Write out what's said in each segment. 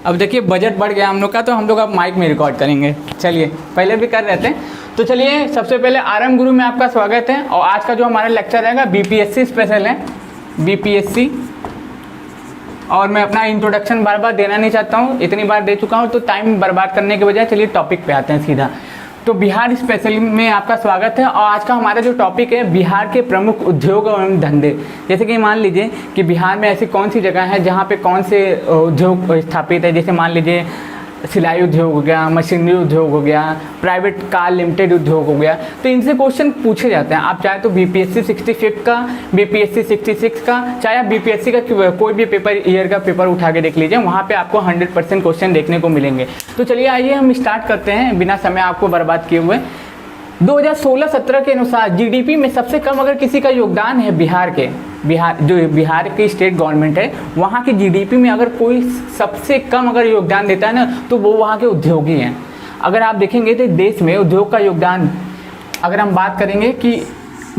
अब देखिए बजट बढ़ गया हम लोग का, तो हम लोग अब माइक में रिकॉर्ड करेंगे। चलिए, पहले भी कर रहे थे। तो चलिए, सबसे पहले आरएम गुरु में आपका स्वागत है। और आज का जो हमारा लेक्चर रहेगा बीपीएससी स्पेशल है, बीपीएससी। और मैं अपना इंट्रोडक्शन बार बार देना नहीं चाहता हूँ, इतनी बार दे चुका हूँ, तो टाइम बर्बाद करने के बजाय चलिए टॉपिक पे आते हैं सीधा। तो बिहार स्पेशल में आपका स्वागत है। और आज का हमारा जो टॉपिक है, बिहार के प्रमुख उद्योग एवं धंधे। जैसे कि मान लीजिए कि बिहार में ऐसी कौन सी जगह है जहाँ पे कौन से उद्योग स्थापित है। जैसे मान लीजिए सिलाई उद्योग हो गया, मशीनरी उद्योग हो गया, प्राइवेट कार लिमिटेड उद्योग हो गया। तो इनसे क्वेश्चन पूछे जाते हैं। आप चाहे तो बीपीएससी 65 का, बीपीएससी 66 का, चाहे आप बीपीएससी का कोई भी पेपर ईयर का पेपर उठा के देख लीजिए, वहाँ पे आपको 100% क्वेश्चन देखने को मिलेंगे। तो चलिए आइए हम स्टार्ट करते हैं बिना समय आपको बर्बाद किए हुए। 2016-17 के अनुसार जीडीपी में सबसे कम अगर किसी का योगदान है बिहार की स्टेट गवर्नमेंट है, वहाँ की जीडीपी में अगर कोई सबसे कम अगर योगदान देता है ना, तो वो वहाँ के उद्योगी हैं। अगर आप देखेंगे तो देश में उद्योग का योगदान, अगर हम बात करेंगे कि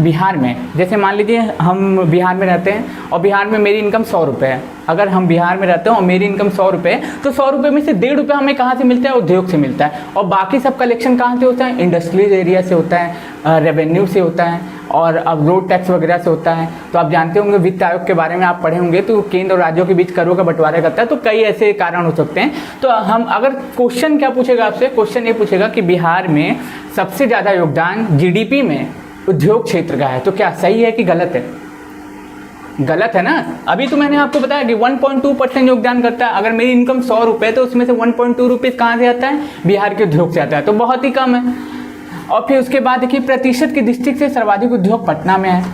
बिहार में, जैसे मान लीजिए हम बिहार में रहते हैं और बिहार में मेरी इनकम 100 रुपये है। अगर हम बिहार में रहते हैं और मेरी इनकम 100 रुपये है, तो 100 रुपये में से 1.5 रुपये हमें कहाँ से मिलता है? उद्योग से मिलता है। और बाकी सब कलेक्शन कहाँ से होता है? इंडस्ट्रियल एरिया से होता है, रेवेन्यू से होता है, और अब रोड टैक्स वगैरह से होता है। तो आप जानते होंगे, वित्त आयोग के बारे में आप पढ़े होंगे, तो केंद्र और राज्यों के बीच करों का बंटवारा करता है। तो कई ऐसे कारण हो सकते हैं। तो हम अगर क्वेश्चन क्या पूछेगा आपसे, क्वेश्चन ये पूछेगा कि बिहार में सबसे ज़्यादा योगदान जीडीपी में उद्योग क्षेत्र का है, तो क्या सही है कि गलत है? गलत है ना। अभी तो मैंने आपको बताया कि 1.2% योगदान करता है। अगर मेरी इनकम 100 रुपये, तो उसमें से 1.2 रुपीज़ कहाँ से आता है? बिहार के उद्योग से आता है, तो बहुत ही कम है। और फिर उसके बाद देखिए, प्रतिशत की दृष्टि से सर्वाधिक उद्योग पटना में है।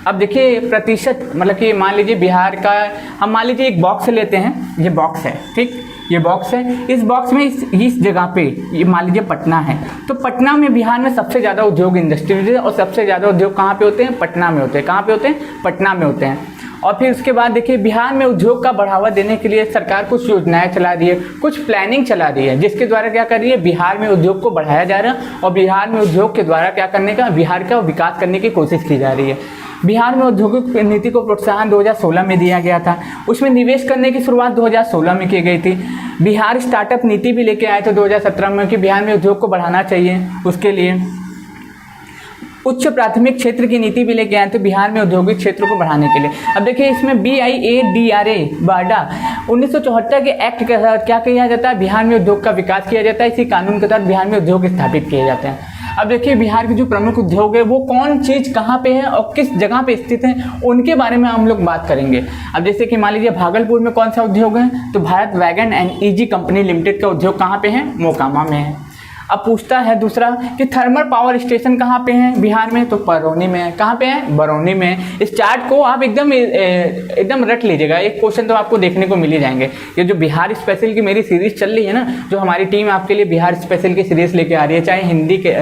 अब देखिए प्रतिशत, मतलब कि मान लीजिए बिहार का, हम मान लीजिए एक बॉक्स लेते हैं, ये बॉक्स है, ठीक, ये बॉक्स है। इस बॉक्स में इस जगह पे ये मान लीजिए पटना है। तो पटना में, बिहार में सबसे ज़्यादा उद्योग इंडस्ट्रीज है, और सबसे ज़्यादा उद्योग कहाँ पे होते हैं? पटना में होते हैं। कहाँ पे होते हैं? पटना में होते हैं। और फिर उसके बाद देखिए, बिहार में उद्योग का बढ़ावा देने के लिए सरकार कुछ योजनाएं चला रही है, कुछ प्लानिंग चला रही है, जिसके द्वारा क्या कर रही है? बिहार में उद्योग को बढ़ाया जा रहा है, और बिहार में उद्योग के द्वारा क्या करने का? बिहार का विकास करने की कोशिश की जा रही है। बिहार में औद्योगिक नीति को प्रोत्साहन 2016 में दिया गया था। उसमें निवेश करने की शुरुआत 2016 में की गई थी। बिहार स्टार्टअप नीति भी लेके आए थे 2017 में, कि बिहार में उद्योग को बढ़ाना चाहिए। उसके लिए उच्च प्राथमिक क्षेत्र की नीति भी लेके आए थे बिहार में औद्योगिक क्षेत्र को बढ़ाने के लिए। अब देखिए, इसमें BIADRA बाडा 1974 के एक्ट के तहत क्या किया जाता है? बिहार में उद्योग का विकास किया जाता है। इसी कानून के तहत बिहार में उद्योग स्थापित किए जाते हैं। अब देखिए, बिहार के जो प्रमुख उद्योग है, वो कौन चीज़ कहाँ पे है और किस जगह पे स्थित है, उनके बारे में हम लोग बात करेंगे। अब जैसे कि मान लीजिए भागलपुर में कौन सा उद्योग है? तो Bharat wagon and easy company limited का उद्योग कहाँ पे है? मोकामा में है। अब पूछता है दूसरा कि थर्मल पावर स्टेशन कहाँ पे है बिहार में? तो बरौनी में है। कहाँ पे है? बरौनी में। इस चार्ट को आप एकदम रट लीजिएगा, एक क्वेश्चन तो आपको देखने को मिल ही जाएंगे। ये जो बिहार स्पेशल की मेरी सीरीज चल रही है ना, जो हमारी टीम आपके लिए बिहार स्पेशल की सीरीज लेके आ रही है, चाहे हिंदी के,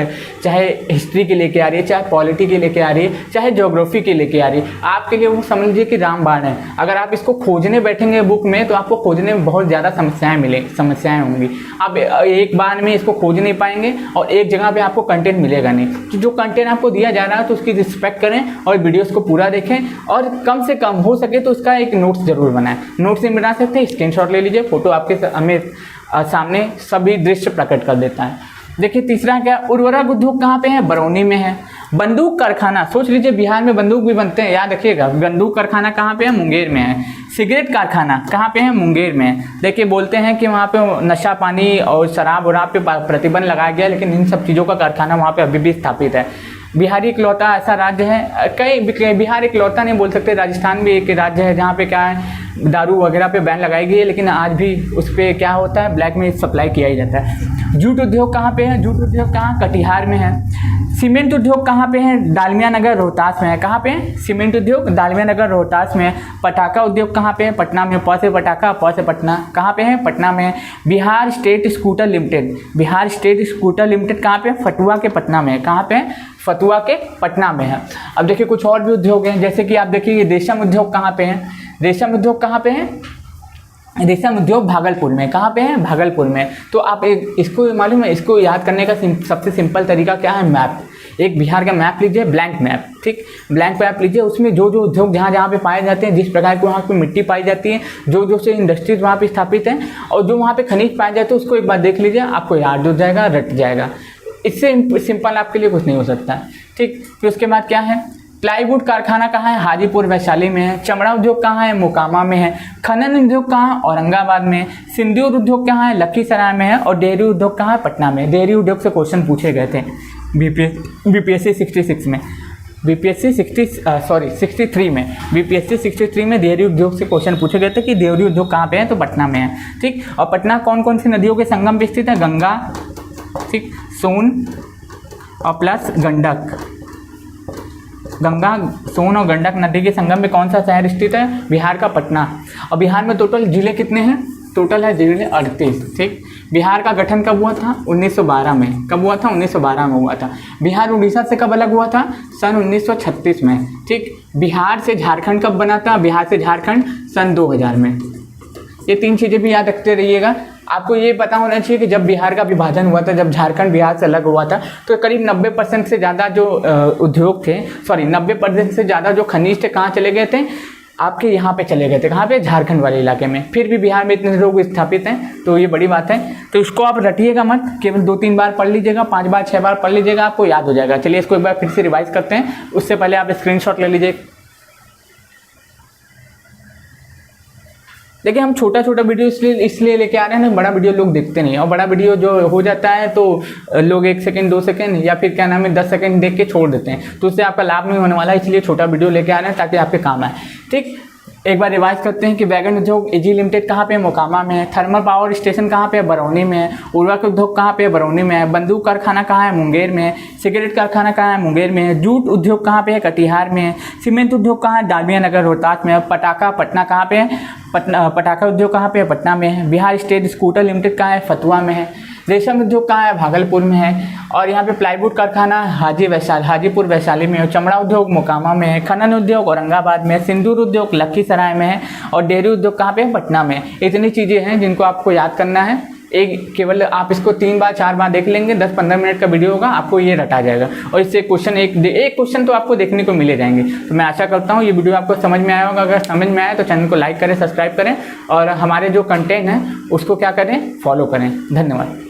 चाहे हिस्ट्री की लेके आ रही है, चाहे पॉलिटी की लेके आ रही है, चाहे ज्योग्राफी की लेके आ रही है, आपके लिए वो समझ लीजिए कि रामबाण है। अगर आप इसको खोजने बैठेंगे बुक में, तो आपको खोजने में बहुत ज़्यादा समस्याएं होंगी। आप एक बार में इसको खोज नहीं पाएंगे, और एक जगह पे आपको कंटेंट मिलेगा नहीं। तो जो कंटेंट आपको दिया जा रहा है, तो उसकी रिस्पेक्ट करें और वीडियोस को पूरा देखें, और कम से कम हो सके तो उसका एक नोट्स जरूर बनाएं। नोट्स नहीं बना सकते, स्क्रीनशॉट ले लीजिए, फोटो आपके हमें सामने सभी दृश्य प्रकट कर देता है। देखिए तीसरा क्या, उर्वरक उद्योग कहाँ पे है? बरौनी में है। बंदूक कारखाना, सोच लीजिए बिहार में बंदूक भी बनते हैं, याद रखिएगा। बंदूक कारखाना कहाँ पे है? मुंगेर में है। सिगरेट कारखाना कहाँ पे है? मुंगेर में है। देखिए बोलते हैं कि वहाँ पे नशा पानी और शराब वराब पे प्रतिबंध लगाया गया, लेकिन इन सब चीज़ों का कारखाना वहाँ पे अभी भी स्थापित है। बिहार इकलौता ऐसा राज्य है, बिहार इकलौता नहीं बोल सकते, राजस्थान भी एक राज्य है जहाँ पे क्या है, दारू वगैरह पे बैन लगाई गई है, लेकिन आज भी उस पर क्या होता है? ब्लैक में सप्लाई किया ही जाता है। जूट उद्योग कहाँ पे है? जूट उद्योग कहाँ? कटिहार में है। सीमेंट उद्योग कहाँ पे है? डालमिया नगर रोहतास में है। कहाँ पे है? सीमेंट उद्योग डालमिया नगर रोहतास में है। पटाखा उद्योग कहाँ पे है? पटना में। प से पटाखा, प से पटना, कहाँ पे है? पटना में है। Bihar state scooter limited, Bihar state scooter limited कहाँ पे? फतुआ के पटना में है। कहाँ पे है? फतुआ के पटना में है। अब देखिए कुछ और भी उद्योग हैं, जैसे कि आप देखिए रेशम उद्योग कहाँ पे है? रेशम उद्योग कहाँ पे है? रेशम उद्योग भागलपुर में। कहाँ पे है? भागलपुर में। तो आप इसको मालूम है, इसको याद करने का सबसे सिंपल तरीका क्या है? मैप। एक बिहार का मैप लीजिए, ब्लैंक मैप, ठीक, ब्लैंक मैप लीजिए, उसमें जो जो उद्योग जहाँ जहाँ पे पाए जाते हैं, जिस प्रकार की वहाँ पे मिट्टी पाई जाती है, जो जो से इंडस्ट्रीज वहाँ पे स्थापित हैं और जो वहाँ पे खनिज पाए जाते हैं, उसको एक बार देख लीजिए, आपको याद हो जाएगा, रट जाएगा। इससे सिंपल आपके लिए कुछ नहीं हो सकता, ठीक। फिर उसके बाद क्या है, प्लाईवुड कारखाना कहाँ है, हाजीपुर वैशाली में है। चमड़ा उद्योग कहाँ है, मोकामा में है। खनन उद्योग कहाँ, औरंगाबाद में है। सिंदूर उद्योग कहाँ है, लखीसराय में है। और डेयरी उद्योग कहाँ है, पटना में। डेयरी उद्योग से क्वेश्चन पूछे गए थे बीपीएससी 66 में, बीपीएससी 63 में, बीपीएससी 63 में डेयरी उद्योग से क्वेश्चन पूछे गए थे कि डेयरी उद्योग कहाँ पे है, तो पटना में है, ठीक। और पटना कौन कौन सी नदियों के संगम पे स्थित है, गंगा, ठीक, सोन और प्लस गंडक। गंगा, सोन और गंडक नदी के संगम में कौन सा शहर स्थित है, बिहार का पटना। और बिहार में टोटल जिले कितने हैं, टोटल है जिले 38, ठीक। बिहार का गठन कब हुआ था, 1912 में। कब हुआ था, 1912 में हुआ था। बिहार उड़ीसा से कब अलग हुआ था, सन 1936 में, ठीक। बिहार से झारखंड कब बना था, बिहार से झारखंड सन 2000 में। ये 3 चीज़ें भी याद रखते रहिएगा। आपको ये पता होना चाहिए कि जब बिहार का विभाजन हुआ था, जब झारखंड बिहार से अलग हुआ था, तो करीब 90% से ज़्यादा जो उद्योग थे, 90% से ज़्यादा जो खनिज थे, कहाँ चले गए थे, आपके यहाँ पे चले गए थे। कहाँ पे, झारखंड वाले इलाके में। फिर भी बिहार में इतने लोग स्थापित हैं, तो ये बड़ी बात है। तो इसको आप रटिएगा मत, केवल 2-3 बार पढ़ लीजिएगा, 5 बार 6 बार पढ़ लीजिएगा, आपको याद हो जाएगा। चलिए इसको एक बार फिर से रिवाइज करते हैं। उससे पहले आप स्क्रीनशॉट ले लीजिए। देखिए, हम छोटा छोटा वीडियो इसलिए लेके आ रहे हैं ना, बड़ा वीडियो लोग देखते नहीं। और बड़ा वीडियो जो हो जाता है तो लोग 1 सेकंड 2 सेकंड या फिर क्या नाम है 10 सेकंड देख के छोड़ देते हैं, तो उससे आपका लाभ नहीं होने वाला है। इसलिए छोटा वीडियो लेके आ रहे हैं ताकि आपके काम आए, ठीक। एक बार रिवाइज करते हैं कि वैगन उद्योग एजी लिमिटेड कहाँ पे है, मोकामा में है। थर्मल पावर स्टेशन कहाँ पे है, बरौनी में है। उर्वरक उद्योग कहाँ पे है, बरौनी में है। बंदूक कारखाना कहाँ है, मुंगेर में है। सिगरेट कारखाना कहाँ है, मुंगेर में है। जूट उद्योग कहाँ पे है, कटिहार में है। सीमेंट उद्योग कहाँ है, डालमिया नगर रोहतास में है। पटाखा पटना कहाँ पे है, पटाखा उद्योग कहाँ पे है, पटना में है। बिहार स्टेट स्कूटर लिमिटेड कहाँ है, फतुआ में है। रेशम उद्योग कहाँ है, भागलपुर में है। और यहाँ पे प्लाईवुड कारखाना हाजीपुर वैशाली में है। चमड़ा उद्योग मोकामा में है। खनन उद्योग औरंगाबाद में है। सिंदूर उद्योग लखीसराय में है। और डेयरी उद्योग कहाँ पे है, पटना में है। इतनी चीज़ें हैं जिनको आपको याद करना है। केवल आप इसको 3 बार 4 बार देख लेंगे, 10-15 मिनट का वीडियो होगा, आपको ये रटा जाएगा। और इससे क्वेश्चन एक क्वेश्चन तो आपको देखने को मिले जाएंगे। तो मैं आशा करता हूँ ये वीडियो आपको समझ में आया होगा। अगर समझ में आया तो चैनल को लाइक करें, सब्सक्राइब करें और हमारे जो कंटेंट है उसको क्या करें, फॉलो करें। धन्यवाद।